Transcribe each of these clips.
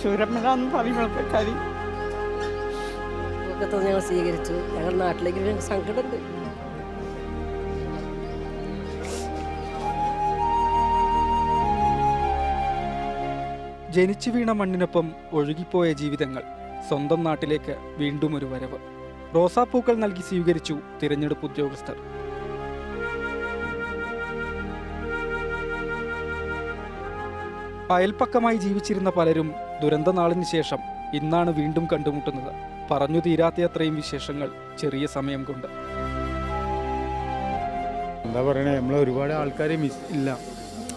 ചൂരമ്മനാന്ന് പറയുമ്പോഴത്തെ കാര്യം ഞങ്ങൾ സ്വീകരിച്ചു. ഞങ്ങൾ നാട്ടിലേക്ക് സങ്കടമുണ്ട്. ജനിച്ചു വീണ മണ്ണിനൊപ്പം ഒഴുകിപ്പോയ ജീവിതങ്ങൾ, സ്വന്തം നാട്ടിലേക്ക് വീണ്ടും ഒരു വരവ്. റോസാപ്പൂക്കൾ നൽകി സ്വീകരിച്ചു തിരഞ്ഞെടുപ്പ് ഉദ്യോഗസ്ഥർ. അയൽപ്പക്കമായി ജീവിച്ചിരുന്ന പലരും ദുരന്തനാളിന് ശേഷം ഇന്നാണ് വീണ്ടും കണ്ടുമുട്ടുന്നത്. പറഞ്ഞു തീരാത്തയത്രയും വിശേഷങ്ങൾ ചെറിയ സമയം കൊണ്ട്. എന്താ പറയണേ, നമ്മൾ ഒരുപാട് ആൾക്കാരെ മിസ് ഇല്ല.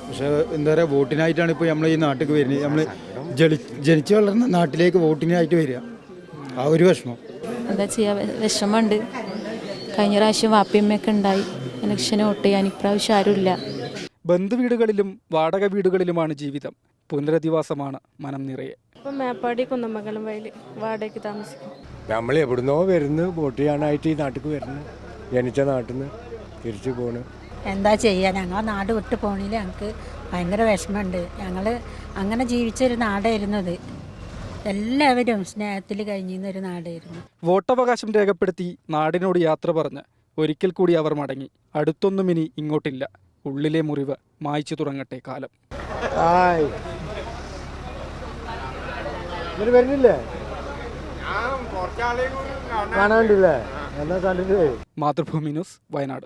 പക്ഷെ എന്താ പറയുക, വോട്ടിനായിട്ടാണ് ഇപ്പോൾ നമ്മൾ ഈ നാട്ടിലേക്ക് വരുന്നത്. നമ്മൾ ജനിച്ചു വളർന്ന നാട്ടിലേക്ക് വോട്ടിനായിട്ട് വരിക. ആ ഒരു വിഷമം എന്താ ചെയ്യുക, വിഷമമുണ്ട്. കഴിഞ്ഞ പ്രാവശ്യം വാപ്പിയമ്മയൊക്കെ ഉണ്ടായി ഇലക്ഷന് വോട്ട് ചെയ്യാൻ, ഇപ്രാവശ്യം ആരുമില്ല. ബന്ധുവീടുകളിലും വാടക വീടുകളിലുമാണ് ജീവിതം. പുനരധിവാസമാണ് മനം നിറയെ. ഇപ്പം മേപ്പാടി കുന്നമംഗലം വയൽ വാടകയ്ക്ക് താമസിക്കും. നമ്മൾ എവിടുന്നോ വരുന്നു, വോട്ട് ചെയ്യാനായിട്ട് ഈ നാട്ടിൽ വരുന്നു. ജനിച്ച നാട്ടിൽ നിന്ന് തിരിച്ചു പോണ്. എന്താ ചെയ്യുക, ഞങ്ങൾ നാട് വിട്ട് പോണില്ല. ഞങ്ങൾക്ക് ഭയങ്കര വിഷമമുണ്ട്. ഞങ്ങൾ അങ്ങനെ ജീവിച്ചൊരു നാടായിരുന്നു ഇത്. എല്ലാവരും സ്നേഹത്തിൽ കഴിഞ്ഞിരുന്നൊരു നാടായിരുന്നു. വോട്ടവകാശം രേഖപ്പെടുത്തി നാടിനോട് യാത്ര പറഞ്ഞ് ഒരിക്കൽ കൂടി അവർ മടങ്ങി. അടുത്തൊന്നും ഇനി ഇങ്ങോട്ടില്ല. ഉള്ളിലെ മുറിവ് മായ്ച്ചു തുടങ്ങട്ടെ കാലം. വരുന്നില്ലേ, കാണാണ്ടില്ലേ, എന്നാ കണ്ടിട്ട്. മാതൃഭൂമി ന്യൂസ്, വയനാട്.